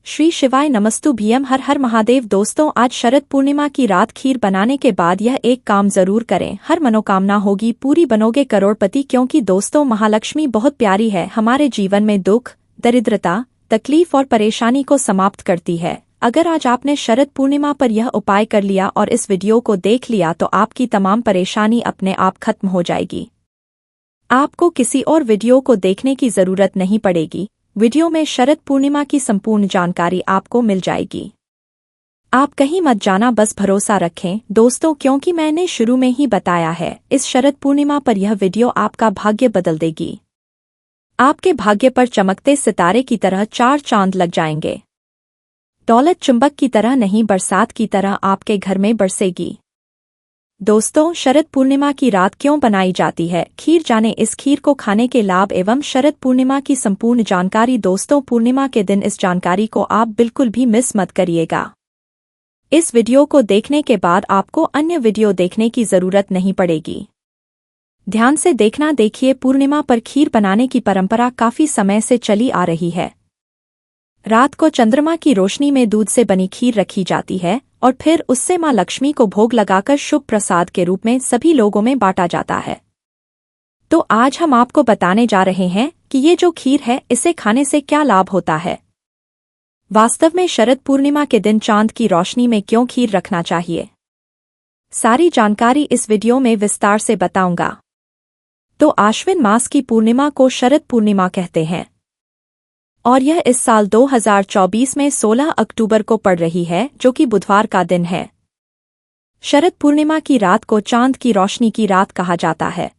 श्री शिवाय नमस्तु भीयम हर हर महादेव। दोस्तों, आज शरद पूर्णिमा की रात खीर बनाने के बाद यह एक काम जरूर करें, हर मनोकामना होगी पूरी, बनोगे करोड़पति। क्योंकि दोस्तों, महालक्ष्मी बहुत प्यारी है, हमारे जीवन में दुख, दरिद्रता, तकलीफ और परेशानी को समाप्त करती है। अगर आज आपने शरद पूर्णिमा पर यह उपाय कर लिया और इस वीडियो को देख लिया तो आपकी तमाम परेशानी अपने आप खत्म हो जाएगी। आपको किसी और वीडियो को देखने की जरूरत नहीं पड़ेगी। वीडियो में शरद पूर्णिमा की संपूर्ण जानकारी आपको मिल जाएगी। आप कहीं मत जाना, बस भरोसा रखें दोस्तों, क्योंकि मैंने शुरू में ही बताया है, इस शरद पूर्णिमा पर यह वीडियो आपका भाग्य बदल देगी। आपके भाग्य पर चमकते सितारे की तरह चार चांद लग जाएंगे। दौलत चुंबक की तरह नहीं, बरसात की तरह आपके घर में बरसेगी। दोस्तों, शरद पूर्णिमा की रात क्यों बनाई जाती है खीर, जाने इस खीर को खाने के लाभ एवं शरद पूर्णिमा की संपूर्ण जानकारी। दोस्तों, पूर्णिमा के दिन इस जानकारी को आप बिल्कुल भी मिस मत करिएगा। इस वीडियो को देखने के बाद आपको अन्य वीडियो देखने की जरूरत नहीं पड़ेगी। ध्यान से देखना। देखिए, पूर्णिमा पर खीर बनाने की परंपरा काफी समय से चली आ रही है। रात को चंद्रमा की रोशनी में दूध से बनी खीर रखी जाती है और फिर उससे मां लक्ष्मी को भोग लगाकर शुभ प्रसाद के रूप में सभी लोगों में बांटा जाता है। तो आज हम आपको बताने जा रहे हैं कि ये जो खीर है, इसे खाने से क्या लाभ होता है। वास्तव में शरद पूर्णिमा के दिन चांद की रोशनी में क्यों खीर रखना चाहिए, सारी जानकारी इस वीडियो में विस्तार से बताऊंगा। तो आश्विन मास की पूर्णिमा को शरद पूर्णिमा कहते हैं और यह इस साल 2024 में 16 अक्टूबर को पड़ रही है, जो कि बुधवार का दिन है। शरद पूर्णिमा की रात को चांद की रोशनी की रात कहा जाता है।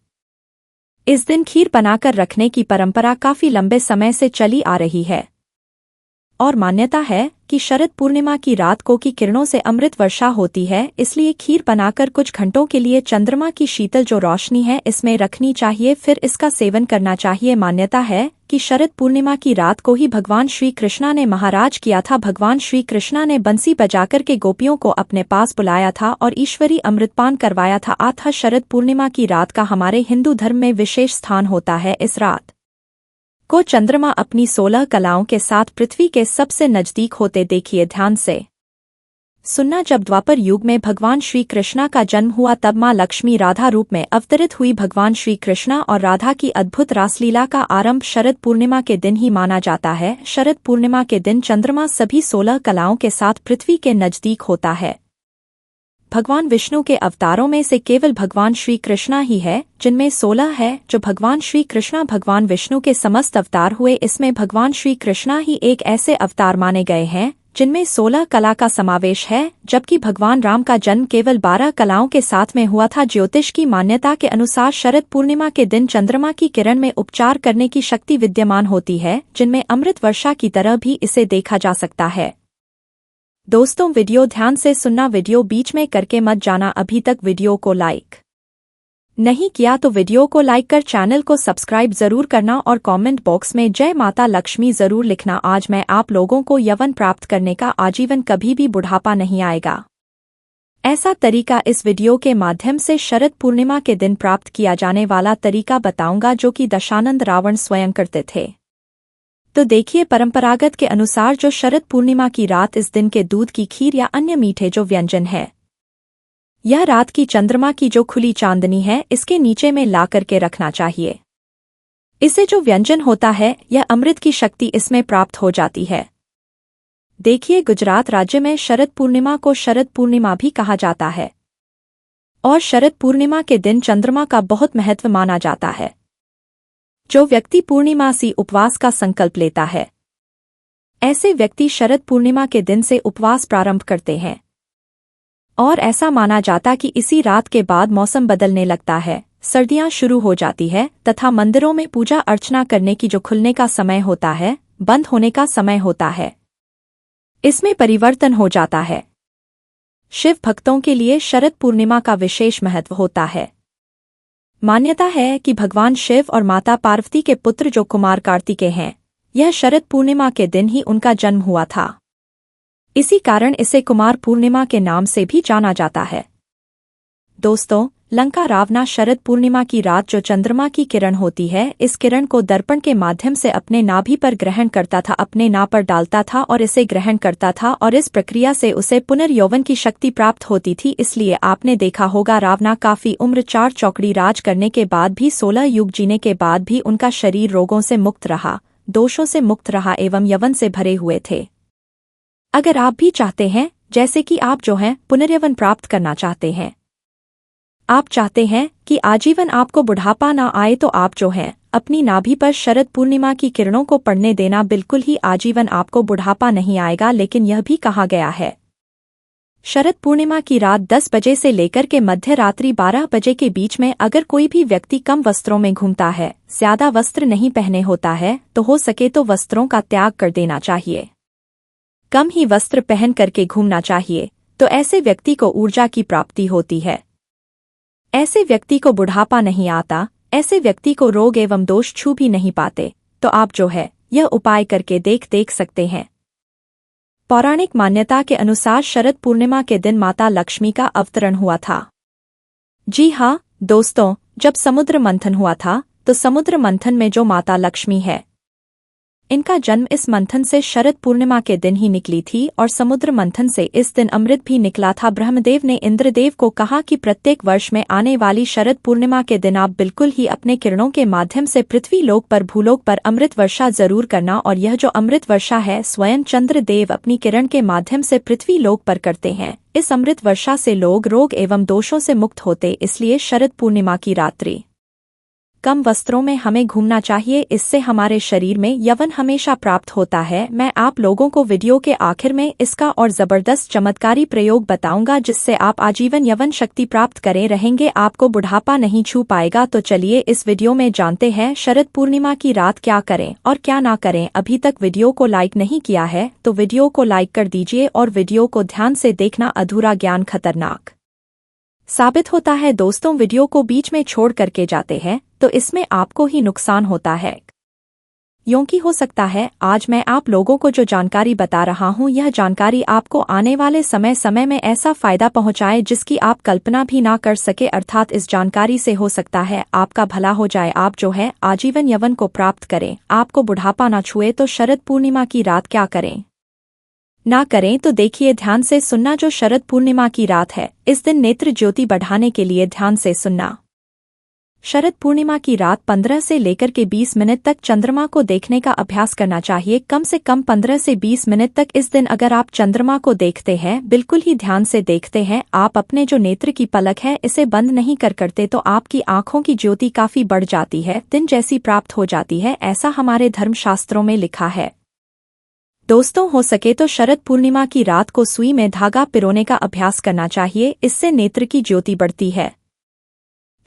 इस दिन खीर बनाकर रखने की परंपरा काफी लंबे समय से चली आ रही है और मान्यता है कि शरद पूर्णिमा की रात को की किरणों से अमृत वर्षा होती है, इसलिए खीर बनाकर कुछ घंटों के लिए चंद्रमा की शीतल जो रोशनी है इसमें रखनी चाहिए, फिर इसका सेवन करना चाहिए। मान्यता है कि शरद पूर्णिमा की रात को ही भगवान श्री कृष्णा ने महाराज किया था। भगवान श्री कृष्णा ने बंसी बजाकर के गोपियों को अपने पास बुलाया था और ईश्वरी अमृतपान करवाया था। अतः शरद पूर्णिमा की रात का हमारे हिंदू धर्म में विशेष स्थान होता है। इस रात को चंद्रमा अपनी 16 कलाओं के साथ पृथ्वी के सबसे नजदीक होते देखिए। ध्यान से सुनना। जब द्वापर युग में भगवान श्री कृष्णा का जन्म हुआ तब मां लक्ष्मी राधा रूप में अवतरित हुई। भगवान श्री कृष्णा और राधा की अद्भुत रासलीला का आरंभ शरद पूर्णिमा के दिन ही माना जाता है। शरद पूर्णिमा के दिन चंद्रमा सभी 16 कलाओं के साथ पृथ्वी के नजदीक होता है। भगवान विष्णु के अवतारों में से केवल भगवान श्री कृष्णा ही है जिनमें 16 है जो भगवान श्री कृष्णा भगवान विष्णु के समस्त अवतार हुए, इसमें भगवान श्री कृष्णा ही एक ऐसे अवतार माने गए हैं जिनमें 16 कला का समावेश है, जबकि भगवान राम का जन्म केवल 12 कलाओं के साथ में हुआ था। ज्योतिष की मान्यता के अनुसार शरद पूर्णिमा के दिन चंद्रमा की किरण में उपचार करने की शक्ति विद्यमान होती है, जिनमें अमृत वर्षा की तरह भी इसे देखा जा सकता है। दोस्तों, वीडियो ध्यान से सुनना, वीडियो बीच में करके मत जाना। अभी तक वीडियो को लाइक नहीं किया तो वीडियो को लाइक कर चैनल को सब्सक्राइब जरूर करना और कमेंट बॉक्स में जय माता लक्ष्मी जरूर लिखना। आज मैं आप लोगों को यौवन प्राप्त करने का, आजीवन कभी भी बुढ़ापा नहीं आएगा, ऐसा तरीका इस वीडियो के माध्यम से शरद पूर्णिमा के दिन प्राप्त किया जाने वाला तरीका बताऊंगा, जो कि दशानंद रावण स्वयं करते थे। तो देखिए, परंपरागत के अनुसार जो शरद पूर्णिमा की रात, इस दिन के दूध की खीर या अन्य मीठे जो व्यंजन है, यह रात की चंद्रमा की जो खुली चांदनी है इसके नीचे में ला करके रखना चाहिए। इससे जो व्यंजन होता है, यह अमृत की शक्ति इसमें प्राप्त हो जाती है। देखिए, गुजरात राज्य में शरद पूर्णिमा को शरद पूर्णिमा भी कहा जाता है और शरद पूर्णिमा के दिन चंद्रमा का बहुत महत्व माना जाता है। जो व्यक्ति पूर्णिमासी उपवास का संकल्प लेता है, ऐसे व्यक्ति शरद पूर्णिमा के दिन से उपवास प्रारंभ करते हैं और ऐसा माना जाता कि इसी रात के बाद मौसम बदलने लगता है, सर्दियां शुरू हो जाती है तथा मंदिरों में पूजा अर्चना करने की जो खुलने का समय होता है, बंद होने का समय होता है, इसमें परिवर्तन हो जाता है। शिव भक्तों के लिए शरद पूर्णिमा का विशेष महत्व होता है। मान्यता है कि भगवान शिव और माता पार्वती के पुत्र जो कुमार कार्तिकेय हैं, यह शरद पूर्णिमा के दिन ही उनका जन्म हुआ था। इसी कारण इसे कुमार पूर्णिमा के नाम से भी जाना जाता है। दोस्तों, लंका रावणा शरद पूर्णिमा की रात जो चंद्रमा की किरण होती है, इस किरण को दर्पण के माध्यम से अपने नाभि पर ग्रहण करता था, अपने नाभ पर डालता था और इसे ग्रहण करता था, और इस प्रक्रिया से उसे पुनर्यौवन की शक्ति प्राप्त होती थी। इसलिए आपने देखा होगा रावणा काफी उम्र 4 चौकड़ी राज करने के बाद भी 16 युग जीने के बाद भी उनका शरीर रोगों से मुक्त रहा, दोषों से मुक्त रहा एवं यवन से भरे हुए थे। अगर आप भी चाहते हैं, जैसे कि आप जो हैं पुनर्यवन प्राप्त करना चाहते हैं, आप चाहते हैं कि आजीवन आपको बुढ़ापा ना आए, तो आप जो हैं अपनी नाभि पर शरद पूर्णिमा की किरणों को पड़ने देना, बिल्कुल ही आजीवन आपको बुढ़ापा नहीं आएगा। लेकिन यह भी कहा गया है शरद पूर्णिमा की रात 10 बजे से लेकर के मध्य रात्रि 12 बजे के बीच में अगर कोई भी व्यक्ति कम वस्त्रों में घूमता है, ज्यादा वस्त्र नहीं पहने होता है, तो हो सके तो वस्त्रों का त्याग कर देना चाहिए, कम ही वस्त्र पहन करके घूमना चाहिए। तो ऐसे व्यक्ति को ऊर्जा की प्राप्ति होती है, ऐसे व्यक्ति को बुढ़ापा नहीं आता, ऐसे व्यक्ति को रोग एवं दोष छू भी नहीं पाते। तो आप जो है यह उपाय करके देख सकते हैं। पौराणिक मान्यता के अनुसार शरद पूर्णिमा के दिन माता लक्ष्मी का अवतरण हुआ था। जी हाँ दोस्तों, जब समुद्र मंथन हुआ था, तो समुद्र मंथन में जो माता लक्ष्मी है, इनका जन्म इस मंथन से शरद पूर्णिमा के दिन ही निकली थी, और समुद्र मंथन से इस दिन अमृत भी निकला था। ब्रह्मदेव ने इंद्रदेव को कहा कि प्रत्येक वर्ष में आने वाली शरद पूर्णिमा के दिन आप बिल्कुल ही अपने किरणों के माध्यम से पृथ्वी लोक पर भूलोक पर अमृत वर्षा जरूर करना, और यह जो अमृत वर्षा है स्वयं चंद्रदेव अपनी किरण के माध्यम से पृथ्वी लोक पर करते हैं। इस अमृत वर्षा से लोग रोग एवं दोषों से मुक्त होते, इसलिए शरद पूर्णिमा की रात्रि कम वस्त्रों में हमें घूमना चाहिए, इससे हमारे शरीर में यवन हमेशा प्राप्त होता है। मैं आप लोगों को वीडियो के आखिर में इसका और जबरदस्त चमत्कारी प्रयोग बताऊंगा, जिससे आप आजीवन यवन शक्ति प्राप्त करे रहेंगे, आपको बुढ़ापा नहीं छू पाएगा। तो चलिए इस वीडियो में जानते हैं शरद पूर्णिमा की रात क्या करें और क्या ना करें। अभी तक वीडियो को लाइक नहीं किया है तो वीडियो को लाइक कर दीजिए, और वीडियो को ध्यान से देखना, अधूरा ज्ञान खतरनाक साबित होता है। दोस्तों वीडियो को बीच में छोड़ करके जाते हैं तो इसमें आपको ही नुकसान होता है, क्योंकि हो सकता है आज मैं आप लोगों को जो जानकारी बता रहा हूं, यह जानकारी आपको आने वाले समय में ऐसा फायदा पहुंचाए जिसकी आप कल्पना भी ना कर सके। अर्थात इस जानकारी से हो सकता है आपका भला हो जाए, आप जो है आजीवन यवन को प्राप्त करें, आपको बुढ़ापा ना छुए। तो शरद पूर्णिमा की रात क्या करें ना करें, तो देखिए ध्यान से सुनना। जो शरद पूर्णिमा की रात है, इस दिन नेत्र ज्योति बढ़ाने के लिए ध्यान से सुनना। शरद पूर्णिमा की रात 15 से लेकर के 20 मिनट तक चंद्रमा को देखने का अभ्यास करना चाहिए, कम से कम 15 से 20 मिनट तक। इस दिन अगर आप चंद्रमा को देखते हैं, बिल्कुल ही ध्यान से देखते हैं, आप अपने जो नेत्र की पलक है इसे बंद नहीं करते, तो आपकी आंखों की ज्योति काफी बढ़ जाती है, दिन जैसी प्राप्त हो जाती है, ऐसा हमारे धर्मशास्त्रों में लिखा है। दोस्तों हो सके तो शरद पूर्णिमा की रात को सुई में धागा पिरोने का अभ्यास करना चाहिए, इससे नेत्र की ज्योति बढ़ती है।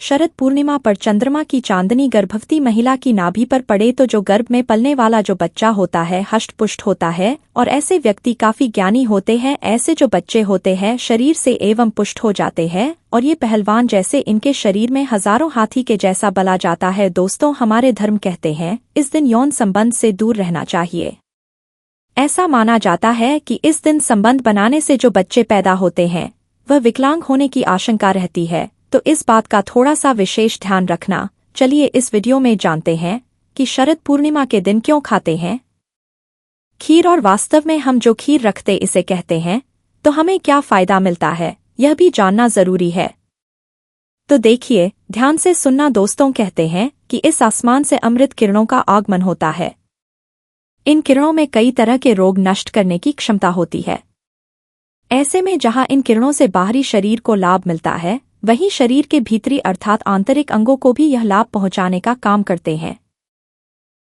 शरद पूर्णिमा पर चंद्रमा की चांदनी गर्भवती महिला की नाभि पर पड़े तो जो गर्भ में पलने वाला जो बच्चा होता है हष्ट-पुष्ट होता है, और ऐसे व्यक्ति काफी ज्ञानी होते हैं। ऐसे जो बच्चे होते हैं शरीर से एवं पुष्ट हो जाते हैं, और ये पहलवान जैसे इनके शरीर में हजारों हाथी के जैसा बल आ जाता है। दोस्तों हमारे धर्म कहते हैं इस दिन यौन संबंध से दूर रहना चाहिए। ऐसा माना जाता है कि इस दिन संबंध बनाने से जो बच्चे पैदा होते हैं वह विकलांग होने की आशंका रहती है, तो इस बात का थोड़ा सा विशेष ध्यान रखना। चलिए इस वीडियो में जानते हैं कि शरद पूर्णिमा के दिन क्यों खाते हैं खीर, और वास्तव में हम जो खीर रखते इसे कहते हैं, तो हमें क्या फायदा मिलता है यह भी जानना जरूरी है। तो देखिए ध्यान से सुनना। दोस्तों कहते हैं कि इस आसमान से अमृत किरणों का आगमन होता है, इन किरणों में कई तरह के रोग नष्ट करने की क्षमता होती है। ऐसे में जहां इन किरणों से बाहरी शरीर को लाभ मिलता है, वहीं शरीर के भीतरी अर्थात आंतरिक अंगों को भी यह लाभ पहुंचाने का काम करते हैं।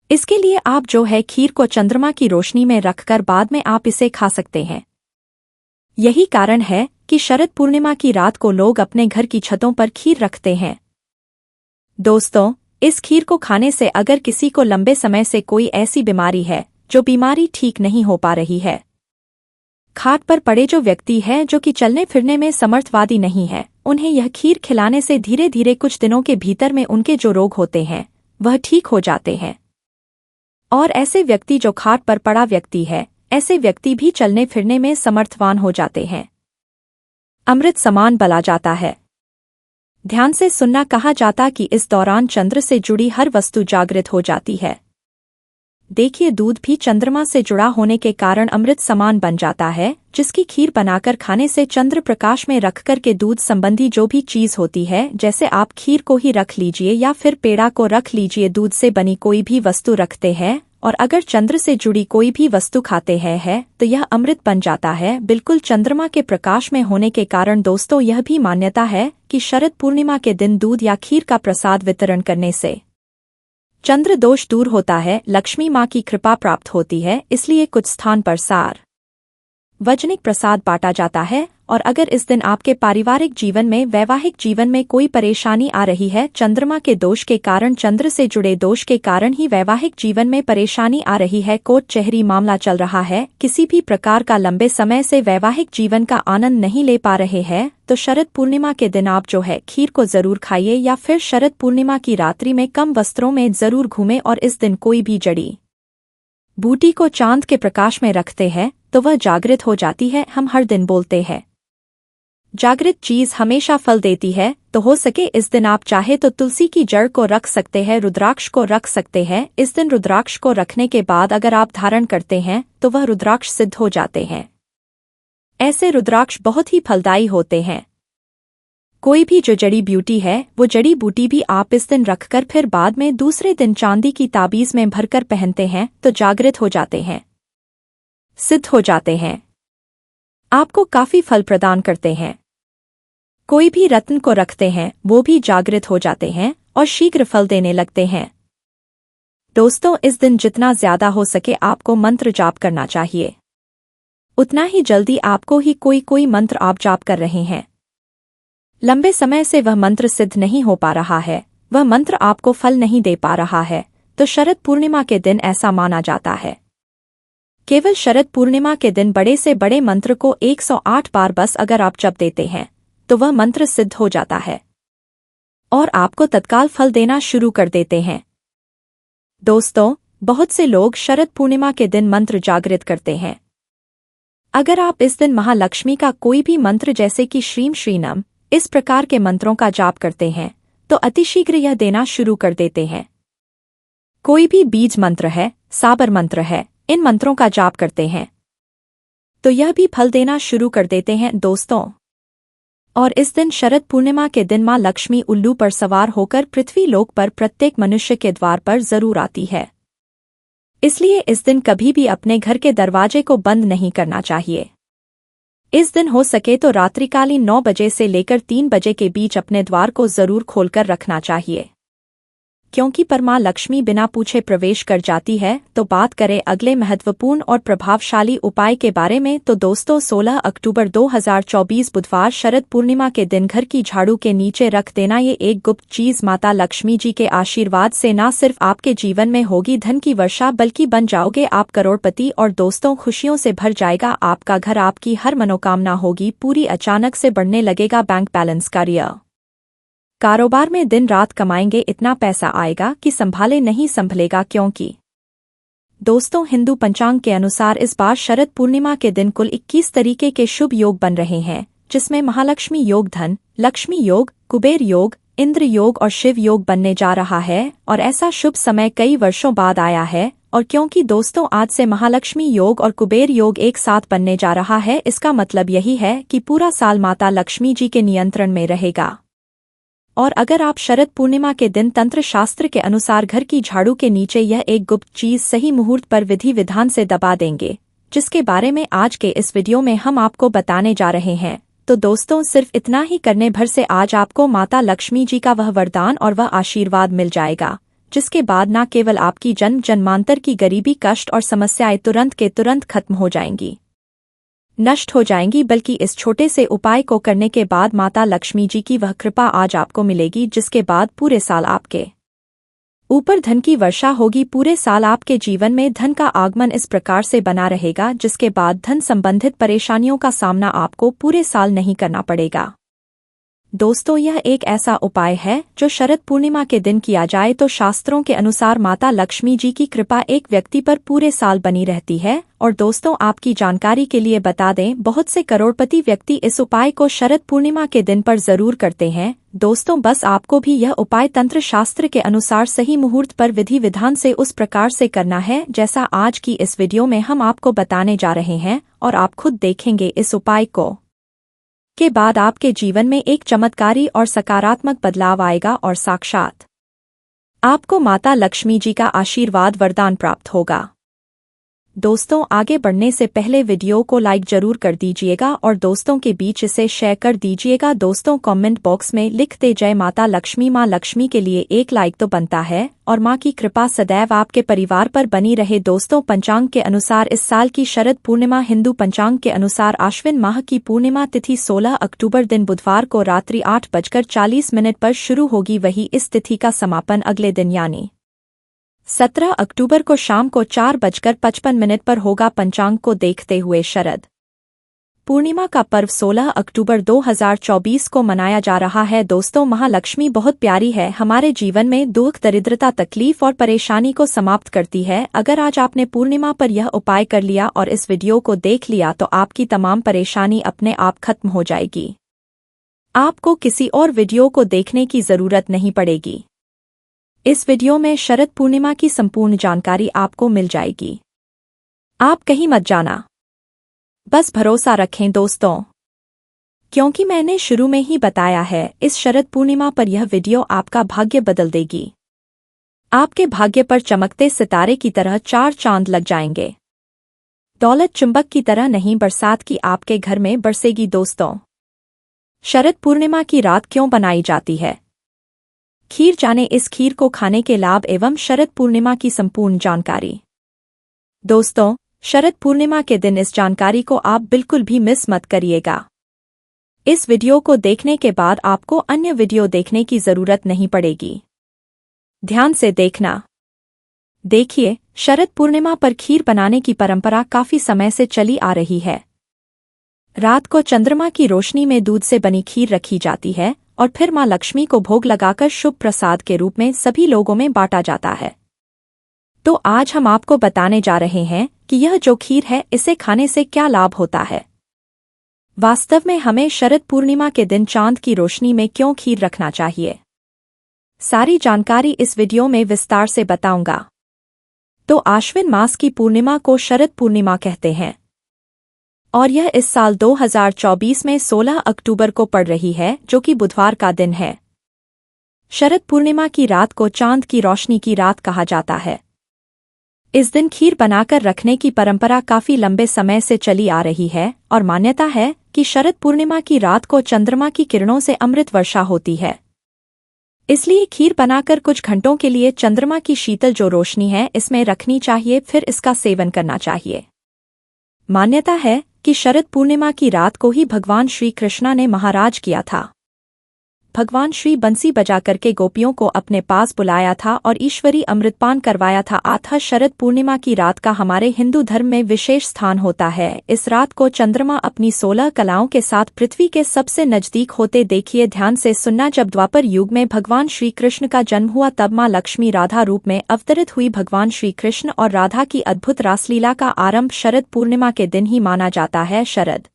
इसके लिए आप जो है खीर को चंद्रमा की रोशनी में रखकर बाद में आप इसे खा सकते हैं। यही कारण है कि शरद पूर्णिमा की रात को लोग अपने घर की छतों पर खीर रखते हैं। दोस्तों इस खीर को खाने से अगर किसी को लंबे समय से कोई ऐसी बीमारी है जो बीमारी ठीक नहीं हो पा रही है, खाट पर पड़े जो व्यक्ति है जो कि चलने फिरने में समर्थवादी नहीं है, उन्हें यह खीर खिलाने से धीरे धीरे कुछ दिनों के भीतर में उनके जो रोग होते हैं वह ठीक हो जाते हैं। और ऐसे व्यक्ति जो खाट पर पड़ा व्यक्ति है, ऐसे व्यक्ति भी चलने फिरने में समर्थवान हो जाते हैं, अमृत समान बला जाता है। ध्यान से सुनना। कहा जाता कि इस दौरान चंद्र से जुड़ी हर वस्तु जागृत हो जाती है। देखिए, दूध भी चंद्रमा से जुड़ा होने के कारण अमृत समान बन जाता है, जिसकी खीर बनाकर खाने से चंद्र प्रकाश में रखकर के दूध संबंधी जो भी चीज होती है, जैसे आप खीर को ही रख लीजिए या फिर पेड़ा को रख लीजिए, दूध से बनी कोई भी वस्तु रखते हैं और अगर चंद्र से जुड़ी कोई भी वस्तु खाते हैं तो यह अमृत बन जाता है, बिल्कुल चंद्रमा के प्रकाश में होने के कारण। दोस्तों, यह भी मान्यता है कि शरद पूर्णिमा के दिन दूध या खीर का प्रसाद वितरण करने से चंद्र दोष दूर होता है, लक्ष्मी माँ की कृपा प्राप्त होती है। इसलिए कुछ स्थान पर सार्वजनिक प्रसाद बांटा जाता है। और अगर इस दिन आपके पारिवारिक जीवन में, वैवाहिक जीवन में कोई परेशानी आ रही है, चंद्रमा के दोष के कारण, चंद्र से जुड़े दोष के कारण ही वैवाहिक जीवन में परेशानी आ रही है, कोर्ट कचहरी मामला चल रहा है, किसी भी प्रकार का लंबे समय से वैवाहिक जीवन का आनंद नहीं ले पा रहे हैं, तो शरद पूर्णिमा के दिन आप जो है खीर को जरूर खाइए या फिर शरद पूर्णिमा की रात्रि में कम वस्त्रों में जरूर घूमें और इस दिन कोई भी जड़ी बूटी को चांद के प्रकाश में रखते हैं तो वह जागृत हो जाती है। हम हर दिन बोलते हैं जागृत चीज हमेशा फल देती है, तो हो सके इस दिन आप चाहे तो तुलसी की जड़ को रख सकते हैं, रुद्राक्ष को रख सकते हैं। इस दिन रुद्राक्ष को रखने के बाद अगर आप धारण करते हैं तो वह रुद्राक्ष सिद्ध हो जाते हैं। ऐसे रुद्राक्ष बहुत ही फलदायी होते हैं। कोई भी जो जड़ी बूटी है, वो जड़ी बूटी भी आप इस दिन रखकर फिर बाद में दूसरे दिन चांदी की ताबीज में भरकर पहनते हैं तो जागृत हो जाते हैं, सिद्ध हो जाते हैं, आपको काफी फल प्रदान करते हैं। कोई भी रत्न को रखते हैं, वो भी जागृत हो जाते हैं और शीघ्र फल देने लगते हैं। दोस्तों, इस दिन जितना ज्यादा हो सके आपको मंत्र जाप करना चाहिए, उतना ही जल्दी आपको ही कोई मंत्र आप जाप कर रहे हैं, लंबे समय से वह मंत्र सिद्ध नहीं हो पा रहा है, वह मंत्र आपको फल नहीं दे पा रहा है, तो शरद पूर्णिमा के दिन ऐसा माना जाता है। केवल शरद पूर्णिमा के दिन बड़े से बड़े मंत्र को 108 बार बस अगर आप जप देते हैं तो वह मंत्र सिद्ध हो जाता है और आपको तत्काल फल देना शुरू कर देते हैं। दोस्तों, बहुत से लोग शरद पूर्णिमा के दिन मंत्र जागृत करते हैं। अगर आप इस दिन महालक्ष्मी का कोई भी मंत्र जैसे कि श्रीम श्रीनम इस प्रकार के मंत्रों का जाप करते हैं तो अतिशीघ्र यह देना शुरू कर देते हैं। कोई भी बीज मंत्र है, साबर मंत्र है, इन मंत्रों का जाप करते हैं तो यह भी फल देना शुरू कर देते हैं। दोस्तों, और इस दिन शरद पूर्णिमा के दिन मां लक्ष्मी उल्लू पर सवार होकर पृथ्वी लोक पर प्रत्येक मनुष्य के द्वार पर जरूर आती है। इसलिए इस दिन कभी भी अपने घर के दरवाजे को बंद नहीं करना चाहिए। इस दिन हो सके तो रात्रिकालीन 9 बजे से लेकर 3 बजे के बीच अपने द्वार को जरूर खोलकर रखना चाहिए, क्योंकि पर मां लक्ष्मी बिना पूछे प्रवेश कर जाती है। तो बात करें अगले महत्वपूर्ण और प्रभावशाली उपाय के बारे में, तो दोस्तों 16 अक्टूबर 2024 बुधवार शरद पूर्णिमा के दिन घर की झाड़ू के नीचे रख देना ये एक गुप्त चीज माता लक्ष्मी जी के आशीर्वाद से न सिर्फ आपके जीवन में होगी धन की वर्षा, बल्कि बन जाओगे आप करोड़पति और दोस्तों खुशियों से भर जाएगा आपका घर, आपकी हर मनोकामना होगी पूरी, अचानक से बढ़ने लगेगा बैंक बैलेंस, कारोबार में दिन रात कमाएंगे, इतना पैसा आएगा कि संभाले नहीं संभलेगा। क्योंकि दोस्तों, हिंदू पंचांग के अनुसार इस बार शरद पूर्णिमा के दिन कुल 21 तरीके के शुभ योग बन रहे हैं, जिसमें महालक्ष्मी योग, धन लक्ष्मी योग, कुबेर योग, इंद्र योग और शिव योग बनने जा रहा है। और ऐसा शुभ समय कई वर्षों बाद आया है। और क्योंकि दोस्तों आज से महालक्ष्मी योग और कुबेर योग एक साथ बनने जा रहा है, इसका मतलब यही है कि पूरा साल माता लक्ष्मी जी के नियंत्रण में रहेगा। और अगर आप शरद पूर्णिमा के दिन तंत्र शास्त्र के अनुसार घर की झाड़ू के नीचे यह एक गुप्त चीज सही मुहूर्त पर विधि विधान से दबा देंगे, जिसके बारे में आज के इस वीडियो में हम आपको बताने जा रहे हैं, तो दोस्तों सिर्फ इतना ही करने भर से आज आपको माता लक्ष्मी जी का वह वरदान और वह आशीर्वाद मिल जाएगा, जिसके बाद न केवल आपकी जन्म जन्मांतर की गरीबी, कष्ट और समस्याएं तुरंत के तुरंत खत्म हो जाएंगी, नष्ट हो जाएंगी, बल्कि इस छोटे से उपाय को करने के बाद माता लक्ष्मी जी की वह कृपा आज आपको मिलेगी, जिसके बाद पूरे साल आपके ऊपर धन की वर्षा होगी। पूरे साल आपके जीवन में धन का आगमन इस प्रकार से बना रहेगा, जिसके बाद धन संबंधित परेशानियों का सामना आपको पूरे साल नहीं करना पड़ेगा। दोस्तों, यह एक ऐसा उपाय है जो शरद पूर्णिमा के दिन किया जाए तो शास्त्रों के अनुसार माता लक्ष्मी जी की कृपा एक व्यक्ति पर पूरे साल बनी रहती है। और दोस्तों, आपकी जानकारी के लिए बता दें, बहुत से करोड़पति व्यक्ति इस उपाय को शरद पूर्णिमा के दिन पर जरूर करते हैं। दोस्तों, बस आपको भी यह उपाय तंत्र शास्त्र के अनुसार सही मुहूर्त पर विधि विधान से उस प्रकार से करना है जैसा आज की इस वीडियो में हम आपको बताने जा रहे हैं। और आप खुद देखेंगे इस उपाय को के बाद आपके जीवन में एक चमत्कारी और सकारात्मक बदलाव आएगा और साक्षात आपको माता लक्ष्मी जी का आशीर्वाद वरदान प्राप्त होगा। दोस्तों, आगे बढ़ने से पहले वीडियो को लाइक जरूर कर दीजिएगा और दोस्तों के बीच इसे शेयर कर दीजिएगा। दोस्तों, कमेंट बॉक्स में लिख दे जय माता लक्ष्मी। माँ लक्ष्मी के लिए एक लाइक तो बनता है और माँ की कृपा सदैव आपके परिवार पर बनी रहे। दोस्तों, पंचांग के अनुसार इस साल की शरद पूर्णिमा हिंदू पंचांग के अनुसार आश्विन माह की पूर्णिमा तिथि 16 अक्टूबर दिन बुधवार को रात्रि 8:40 पर शुरू होगी। वही इस तिथि का समापन अगले दिन यानी 17 अक्टूबर को शाम को 4:55 पर होगा। पंचांग को देखते हुए शरद पूर्णिमा का पर्व 16 अक्टूबर 2024 को मनाया जा रहा है। दोस्तों, महालक्ष्मी बहुत प्यारी है, हमारे जीवन में दुख, दरिद्रता, तकलीफ और परेशानी को समाप्त करती है। अगर आज आपने पूर्णिमा पर यह उपाय कर लिया और इस वीडियो को देख लिया तो आपकी तमाम परेशानी अपने आप खत्म हो जाएगी। आपको किसी और वीडियो को देखने की जरूरत नहीं पड़ेगी। इस वीडियो में शरद पूर्णिमा की संपूर्ण जानकारी आपको मिल जाएगी। आप कहीं मत जाना, बस भरोसा रखें दोस्तों, क्योंकि मैंने शुरू में ही बताया है, इस शरद पूर्णिमा पर यह वीडियो आपका भाग्य बदल देगी। आपके भाग्य पर चमकते सितारे की तरह 4 चांद लग जाएंगे। दौलत चुंबक की तरह नहीं, बरसात की आपके घर में बरसेगी। दोस्तों, शरद पूर्णिमा की रात क्यों बनाई जाती है? खीर जाने इस खीर को खाने के लाभ एवं शरद पूर्णिमा की संपूर्ण जानकारी। दोस्तों, शरद पूर्णिमा के दिन इस जानकारी को आप बिल्कुल भी मिस मत करिएगा। इस वीडियो को देखने के बाद आपको अन्य वीडियो देखने की जरूरत नहीं पड़ेगी। ध्यान से देखना। देखिए, शरद पूर्णिमा पर खीर बनाने की परंपरा काफी समय से चली आ रही है। रात को चंद्रमा की रोशनी में दूध से बनी खीर रखी जाती है और फिर मां लक्ष्मी को भोग लगाकर शुभ प्रसाद के रूप में सभी लोगों में बांटा जाता है। तो आज हम आपको बताने जा रहे हैं कि यह जो खीर है, इसे खाने से क्या लाभ होता है। वास्तव में हमें शरद पूर्णिमा के दिन चांद की रोशनी में क्यों खीर रखना चाहिए, सारी जानकारी इस वीडियो में विस्तार से बताऊंगा। तो आश्विन मास की पूर्णिमा को शरद पूर्णिमा कहते हैं और यह इस साल 2024 में 16 अक्टूबर को पड़ रही है, जो कि बुधवार का दिन है। शरद पूर्णिमा की रात को चांद की रोशनी की रात कहा जाता है। इस दिन खीर बनाकर रखने की परंपरा काफी लंबे समय से चली आ रही है और मान्यता है कि शरद पूर्णिमा की रात को चंद्रमा की किरणों से अमृत वर्षा होती है। इसलिए खीर बनाकर कुछ घंटों के लिए चंद्रमा की शीतल जो रोशनी है इसमें रखनी चाहिए, फिर इसका सेवन करना चाहिए। मान्यता है कि शरद पूर्णिमा की रात को ही भगवान श्री कृष्णा ने महाराज किया था। भगवान श्री बंसी बजा करके गोपियों को अपने पास बुलाया था और ईश्वरी अमृतपान करवाया था। अतः शरद पूर्णिमा की रात का हमारे हिंदू धर्म में विशेष स्थान होता है। इस रात को चंद्रमा अपनी 16 कलाओं के साथ पृथ्वी के सबसे नजदीक होते देखिए। ध्यान से सुनना। जब द्वापर युग में भगवान श्री कृष्ण का जन्म हुआ तब मां लक्ष्मी राधा रूप में अवतरित हुई। भगवान श्री कृष्ण और राधा की अद्भुत रासलीला का आरंभ शरद पूर्णिमा के दिन ही माना जाता है। शरद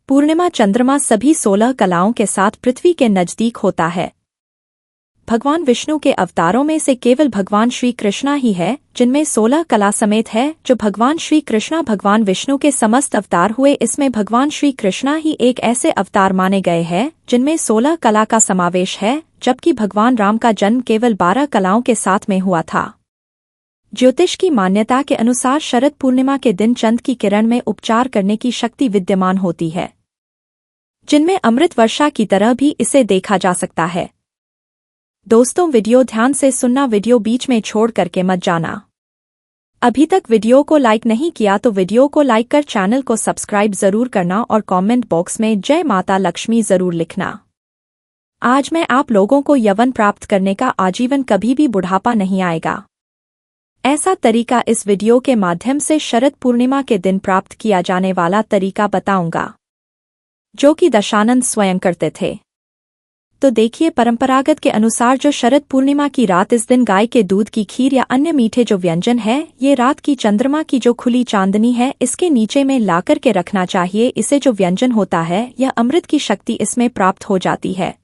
पूर्णिमा चंद्रमा सभी 16 कलाओं के साथ पृथ्वी के नजदीक होता है। भगवान विष्णु के अवतारों में से केवल भगवान श्री कृष्णा ही है जिनमें 16 कला समेत है। जो भगवान श्री कृष्णा भगवान विष्णु के समस्त अवतार हुए, इसमें भगवान श्री कृष्णा ही एक ऐसे अवतार माने गए हैं जिनमें 16 कला का समावेश है, जबकि भगवान राम का जन्म केवल 12 कलाओं के साथ में हुआ था। ज्योतिष की मान्यता के अनुसार शरद पूर्णिमा के दिन चंद्र की किरण में उपचार करने की शक्ति विद्यमान होती है, जिनमें अमृत वर्षा की तरह भी इसे देखा जा सकता है। दोस्तों, वीडियो ध्यान से सुनना, वीडियो बीच में छोड़ करके मत जाना। अभी तक वीडियो को लाइक नहीं किया तो वीडियो को लाइक कर चैनल को सब्सक्राइब जरूर करना और कमेंट बॉक्स में जय माता लक्ष्मी जरूर लिखना। आज मैं आप लोगों को यौवन प्राप्त करने का, आजीवन कभी भी बुढ़ापा नहीं आएगा, ऐसा तरीका इस वीडियो के माध्यम से शरद पूर्णिमा के दिन प्राप्त किया जाने वाला तरीका बताऊंगा, जो कि दशानंद स्वयं करते थे। तो देखिए परंपरागत के अनुसार जो शरद पूर्णिमा की रात इस दिन गाय के दूध की खीर या अन्य मीठे जो व्यंजन है ये रात की चंद्रमा की जो खुली चांदनी है इसके नीचे में ला कर के रखना चाहिए। इसे जो व्यंजन होता है यह अमृत की शक्ति इसमें प्राप्त हो जाती है।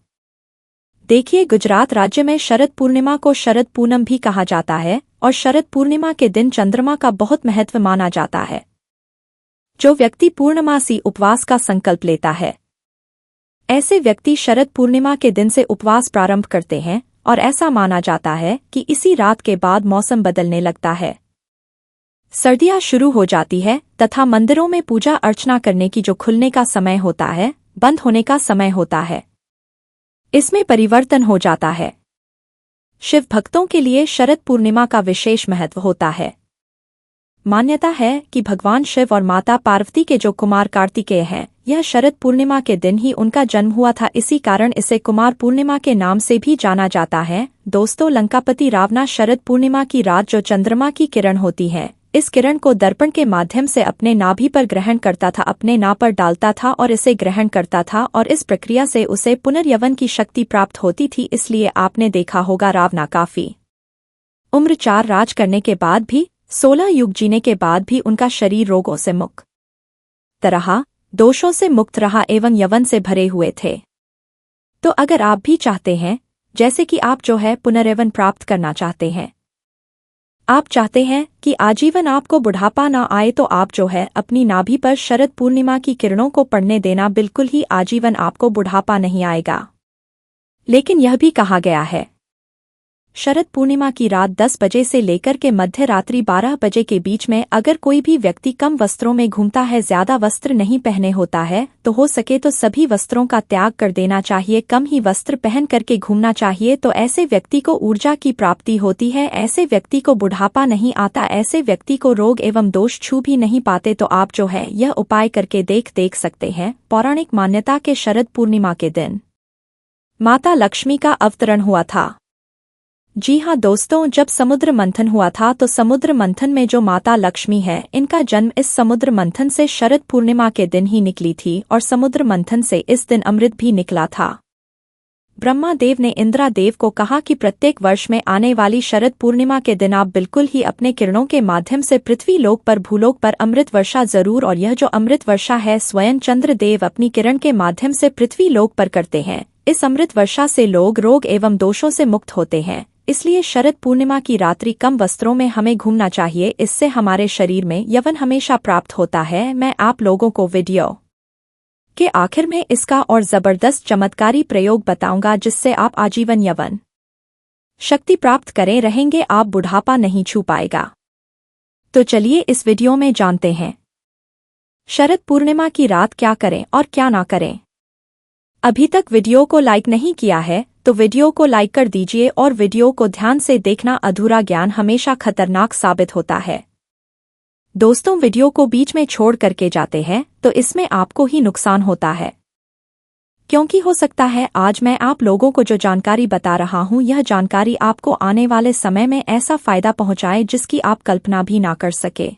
देखिए गुजरात राज्य में शरद पूर्णिमा को शरद पूनम भी कहा जाता है और शरद पूर्णिमा के दिन चंद्रमा का बहुत महत्व माना जाता है। जो व्यक्ति पूर्णमासी उपवास का संकल्प लेता है ऐसे व्यक्ति शरद पूर्णिमा के दिन से उपवास प्रारंभ करते हैं और ऐसा माना जाता है कि इसी रात के बाद मौसम बदलने लगता है, सर्दियां शुरू हो जाती है तथा मंदिरों में पूजा अर्चना करने की जो खुलने का समय होता है बंद होने का समय होता है इसमें परिवर्तन हो जाता है। शिव भक्तों के लिए शरद पूर्णिमा का विशेष महत्व होता है। मान्यता है कि भगवान शिव और माता पार्वती के जो कुमार कार्तिकेय हैं यह शरद पूर्णिमा के दिन ही उनका जन्म हुआ था, इसी कारण इसे कुमार पूर्णिमा के नाम से भी जाना जाता है। दोस्तों लंकापति रावणा शरद पूर्णिमा की रात जो चंद्रमा की किरण होती है इस किरण को दर्पण के माध्यम से अपने नाभि पर ग्रहण करता था, अपने नाभ पर डालता था और इसे ग्रहण करता था और इस प्रक्रिया से उसे पुनर्यवन की शक्ति प्राप्त होती थी। इसलिए आपने देखा होगा रावणा काफी उम्र 4 राज करने के बाद भी 16 युग जीने के बाद भी उनका शरीर रोगों से मुक्त रहा, दोषों से मुक्त रहा एवं यवन से भरे हुए थे। तो अगर आप भी चाहते हैं जैसे कि आप जो है पुनर्यवन प्राप्त करना चाहते हैं, आप चाहते हैं कि आजीवन आपको बुढ़ापा ना आए, तो आप जो है अपनी नाभि पर शरद पूर्णिमा की किरणों को पड़ने देना, बिल्कुल ही आजीवन आपको बुढ़ापा नहीं आएगा। लेकिन यह भी कहा गया है शरद पूर्णिमा की रात 10 बजे से लेकर के मध्य रात्रि 12 बजे के बीच में अगर कोई भी व्यक्ति कम वस्त्रों में घूमता है, ज्यादा वस्त्र नहीं पहने होता है, तो हो सके तो सभी वस्त्रों का त्याग कर देना चाहिए, कम ही वस्त्र पहन करके घूमना चाहिए। तो ऐसे व्यक्ति को ऊर्जा की प्राप्ति होती है, ऐसे व्यक्ति को बुढ़ापा नहीं आता, ऐसे व्यक्ति को रोग एवं दोष छू भी नहीं पाते। तो आप जो है यह उपाय करके देख सकते हैं। पौराणिक मान्यता के शरद पूर्णिमा के दिन माता लक्ष्मी का अवतरण हुआ था। जी हाँ दोस्तों, जब समुद्र मंथन हुआ था तो समुद्र मंथन में जो माता लक्ष्मी है इनका जन्म इस समुद्र मंथन से शरद पूर्णिमा के दिन ही निकली थी और समुद्र मंथन से इस दिन अमृत भी निकला था। ब्रह्मा देव ने इंद्रा देव को कहा कि प्रत्येक वर्ष में आने वाली शरद पूर्णिमा के दिन आप बिल्कुल ही अपने किरणों के माध्यम से पृथ्वी लोक पर भूलोक पर अमृत वर्षा जरूर, और यह जो अमृत वर्षा है स्वयं चंद्र देव अपनी किरण के माध्यम से पृथ्वी लोक पर करते हैं। इस अमृत वर्षा से लोग रोग एवं दोषों से मुक्त होते हैं। इसलिए शरद पूर्णिमा की रात्रि कम वस्त्रों में हमें घूमना चाहिए, इससे हमारे शरीर में यवन हमेशा प्राप्त होता है। मैं आप लोगों को वीडियो के आखिर में इसका और जबरदस्त चमत्कारी प्रयोग बताऊंगा जिससे आप आजीवन यवन शक्ति प्राप्त करें रहेंगे, आप बुढ़ापा नहीं छू पाएगा। तो चलिए इस वीडियो में जानते हैं शरद पूर्णिमा की रात क्या करें और क्या ना करें। अभी तक वीडियो को लाइक नहीं किया है तो वीडियो को लाइक कर दीजिए और वीडियो को ध्यान से देखना, अधूरा ज्ञान हमेशा खतरनाक साबित होता है। दोस्तों वीडियो को बीच में छोड़ करके जाते हैं तो इसमें आपको ही नुकसान होता है, क्योंकि हो सकता है आज मैं आप लोगों को जो जानकारी बता रहा हूं यह जानकारी आपको आने वाले समय में ऐसा फायदा पहुंचाए जिसकी आप कल्पना भी ना कर सके।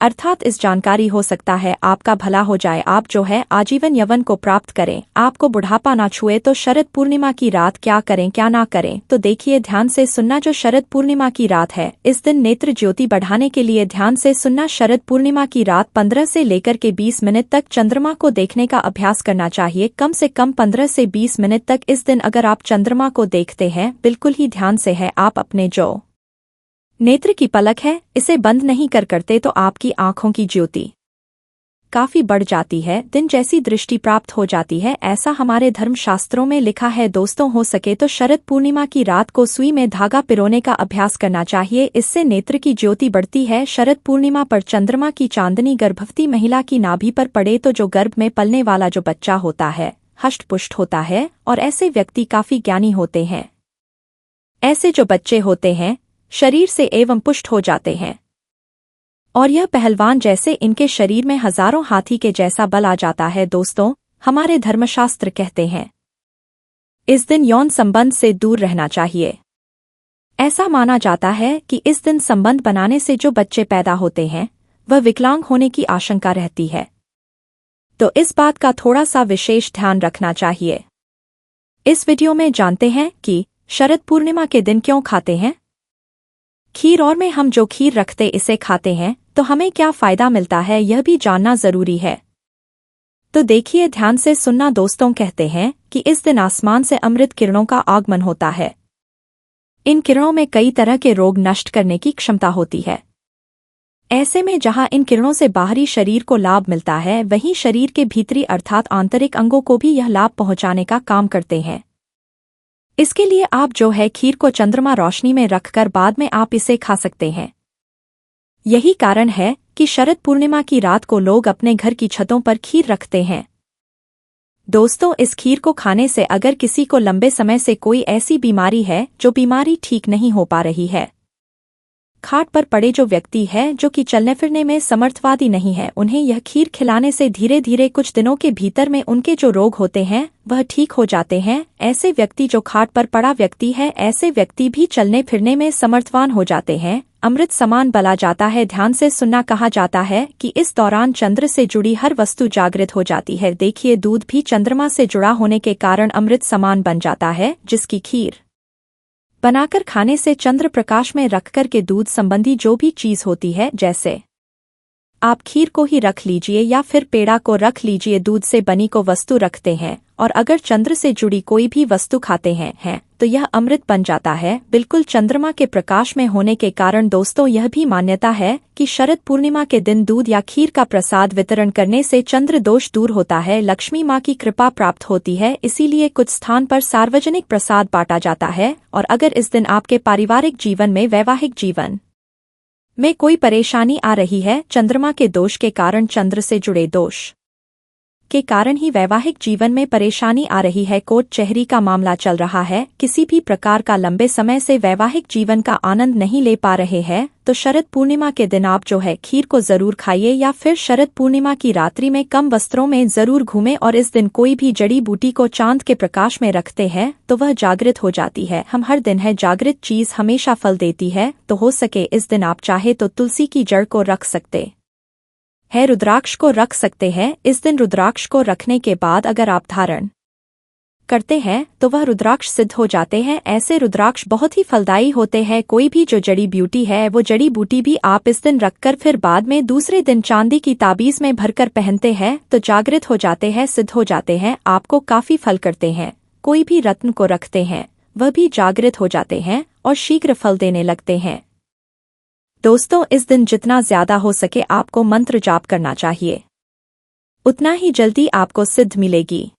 अर्थात इस जानकारी हो सकता है आपका भला हो जाए, आप जो है आजीवन यवन को प्राप्त करें, आपको बुढ़ापा ना छुए। तो शरद पूर्णिमा की रात क्या करें क्या ना करें, तो देखिए ध्यान से सुनना। जो शरद पूर्णिमा की रात है इस दिन नेत्र ज्योति बढ़ाने के लिए ध्यान से सुनना। शरद पूर्णिमा की रात 15 से लेकर के 20 मिनट तक चंद्रमा को देखने का अभ्यास करना चाहिए, कम से कम 15 से 20 मिनट तक। इस दिन अगर आप चंद्रमा को देखते हैं बिल्कुल ही ध्यान से है, आप अपने जो नेत्र की पलक है इसे बंद नहीं करते तो आपकी आंखों की ज्योति काफी बढ़ जाती है, दिन जैसी दृष्टि प्राप्त हो जाती है, ऐसा हमारे धर्मशास्त्रों में लिखा है। दोस्तों हो सके तो शरद पूर्णिमा की रात को सुई में धागा पिरोने का अभ्यास करना चाहिए, इससे नेत्र की ज्योति बढ़ती है। शरद पूर्णिमा पर चंद्रमा की चांदनी गर्भवती महिला की नाभि पर पड़े तो जो गर्भ में पलने वाला जो बच्चा होता है हष्ट पुष्ट होता है और ऐसे व्यक्ति काफी ज्ञानी होते हैं। ऐसे जो बच्चे होते हैं शरीर से एवं पुष्ट हो जाते हैं और यह पहलवान जैसे इनके शरीर में हजारों हाथी के जैसा बल आ जाता है। दोस्तों हमारे धर्मशास्त्र कहते हैं इस दिन यौन संबंध से दूर रहना चाहिए। ऐसा माना जाता है कि इस दिन संबंध बनाने से जो बच्चे पैदा होते हैं वह विकलांग होने की आशंका रहती है, तो इस बात का थोड़ा सा विशेष ध्यान रखना चाहिए। इस वीडियो में जानते हैं कि शरद पूर्णिमा के दिन क्यों खाते हैं खीर, और में हम जो खीर रखते इसे खाते हैं तो हमें क्या फायदा मिलता है, यह भी जानना जरूरी है। तो देखिए, ध्यान से सुनना दोस्तों। कहते हैं कि इस दिन आसमान से अमृत किरणों का आगमन होता है। इन किरणों में कई तरह के रोग नष्ट करने की क्षमता होती है। ऐसे में जहां इन किरणों से बाहरी शरीर को लाभ मिलता है, वहीं शरीर के भीतरी अर्थात आंतरिक अंगों को भी यह लाभ पहुंचाने का काम करते हैं। इसके लिए आप जो है खीर को चंद्रमा रोशनी में रखकर बाद में आप इसे खा सकते हैं। यही कारण है कि शरद पूर्णिमा की रात को लोग अपने घर की छतों पर खीर रखते हैं। दोस्तों, इस खीर को खाने से अगर किसी को लंबे समय से कोई ऐसी बीमारी है जो बीमारी ठीक नहीं हो पा रही है, खाट पर पड़े जो व्यक्ति है जो कि चलने फिरने में समर्थवादी नहीं है, उन्हें यह खीर खिलाने से धीरे धीरे कुछ दिनों के भीतर में उनके जो रोग होते हैं वह ठीक हो जाते हैं। ऐसे व्यक्ति जो खाट पर पड़ा व्यक्ति है, ऐसे व्यक्ति भी चलने फिरने में समर्थवान हो जाते हैं, अमृत समान बला जाता है। ध्यान से सुनना। कहा जाता है कि इस दौरान चंद्र से जुड़ी हर वस्तु जागृत हो जाती है। देखिए, दूध भी चंद्रमा से जुड़ा होने के कारण अमृत समान बन जाता है, जिसकी खीर बनाकर खाने से चंद्र प्रकाश में रखकर के दूध संबंधी जो भी चीज होती है, जैसे आप खीर को ही रख लीजिए या फिर पेड़ा को रख लीजिए, दूध से बनी को वस्तु रखते हैं और अगर चंद्र से जुड़ी कोई भी वस्तु खाते हैं तो यह अमृत बन जाता है, बिल्कुल चंद्रमा के प्रकाश में होने के कारण। दोस्तों, यह भी मान्यता है कि शरद पूर्णिमा के दिन दूध या खीर का प्रसाद वितरण करने से चंद्र दोष दूर होता है, लक्ष्मी माँ की कृपा प्राप्त होती है। इसीलिए कुछ स्थान पर सार्वजनिक प्रसाद बांटा जाता है। और अगर इस दिन आपके पारिवारिक जीवन में, वैवाहिक जीवन में कोई परेशानी आ रही है, चंद्रमा के दोष के कारण, चंद्र से जुड़े दोष के कारण ही वैवाहिक जीवन में परेशानी आ रही है, कोर्ट कचहरी का मामला चल रहा है, किसी भी प्रकार का लंबे समय से वैवाहिक जीवन का आनंद नहीं ले पा रहे हैं, तो शरद पूर्णिमा के दिन आप जो है खीर को जरूर खाइए या फिर शरद पूर्णिमा की रात्रि में कम वस्त्रों में जरूर घूमें। और इस दिन कोई भी जड़ी बूटी को चांद के प्रकाश में रखते हैं तो वह जागृत हो जाती है। हम हर दिन है जागृत चीज हमेशा फल देती है, तो हो सके इस दिन आप चाहे तो तुलसी की जड़ को रख सकते है, रुद्राक्ष को रख सकते हैं। इस दिन रुद्राक्ष को रखने के बाद अगर आप धारण करते हैं तो वह रुद्राक्ष सिद्ध हो जाते हैं। ऐसे रुद्राक्ष बहुत ही फलदायी होते हैं। कोई भी जो जड़ी बूटी है, वो जड़ी बूटी भी आप इस दिन रखकर फिर बाद में दूसरे दिन चांदी की ताबीज में भरकर पहनते हैं तो जागृत हो जाते हैं, सिद्ध हो जाते हैं, आपको काफी फल करते हैं। कोई भी रत्न को रखते हैं वह भी जागृत हो जाते हैं और शीघ्र फल देने लगते हैं। दोस्तों, इस दिन जितना ज्यादा हो सके आपको मंत्र जाप करना चाहिए, उतना ही जल्दी आपको सिद्ध मिलेगी।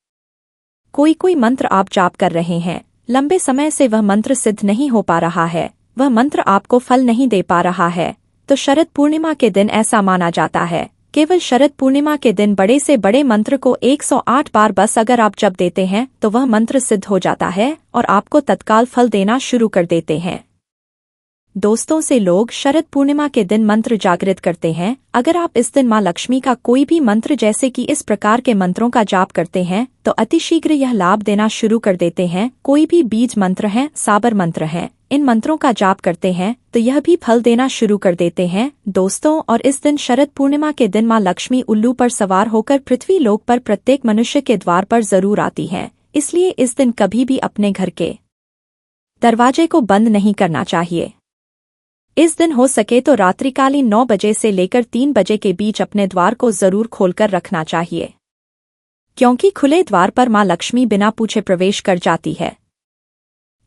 कोई मंत्र आप जाप कर रहे हैं, लंबे समय से वह मंत्र सिद्ध नहीं हो पा रहा है, वह मंत्र आपको फल नहीं दे पा रहा है, तो शरद पूर्णिमा के दिन ऐसा माना जाता है, केवल शरद पूर्णिमा के दिन बड़े से बड़े मंत्र को 108 बार बस अगर आप जप देते हैं तो वह मंत्र सिद्ध हो जाता है और आपको तत्काल फल देना शुरू कर देते हैं। दोस्तों, से लोग शरद पूर्णिमा के दिन मंत्र जागृत करते हैं। अगर आप इस दिन माँ लक्ष्मी का कोई भी मंत्र जैसे कि इस प्रकार के मंत्रों का जाप करते हैं तो अतिशीघ्र यह लाभ देना शुरू कर देते हैं। कोई भी बीज मंत्र है, साबर मंत्र है, इन मंत्रों का जाप करते हैं तो यह भी फल देना शुरू कर देते हैं। दोस्तों, और इस दिन शरद पूर्णिमा के दिन माँ लक्ष्मी उल्लू पर सवार होकर पृथ्वी लोक पर प्रत्येक मनुष्य के द्वार पर जरूर आती है। इसलिए इस दिन कभी भी अपने घर के दरवाजे को बंद नहीं करना चाहिए। इस दिन हो सके तो रात्रिकालीन 9 बजे से लेकर 3 बजे के बीच अपने द्वार को जरूर खोलकर रखना चाहिए, क्योंकि खुले द्वार पर माँ लक्ष्मी बिना पूछे प्रवेश कर जाती है।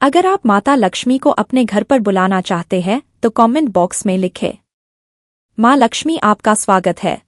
अगर आप माता लक्ष्मी को अपने घर पर बुलाना चाहते हैं तो कमेंट बॉक्स में लिखें, माँ लक्ष्मी आपका स्वागत है।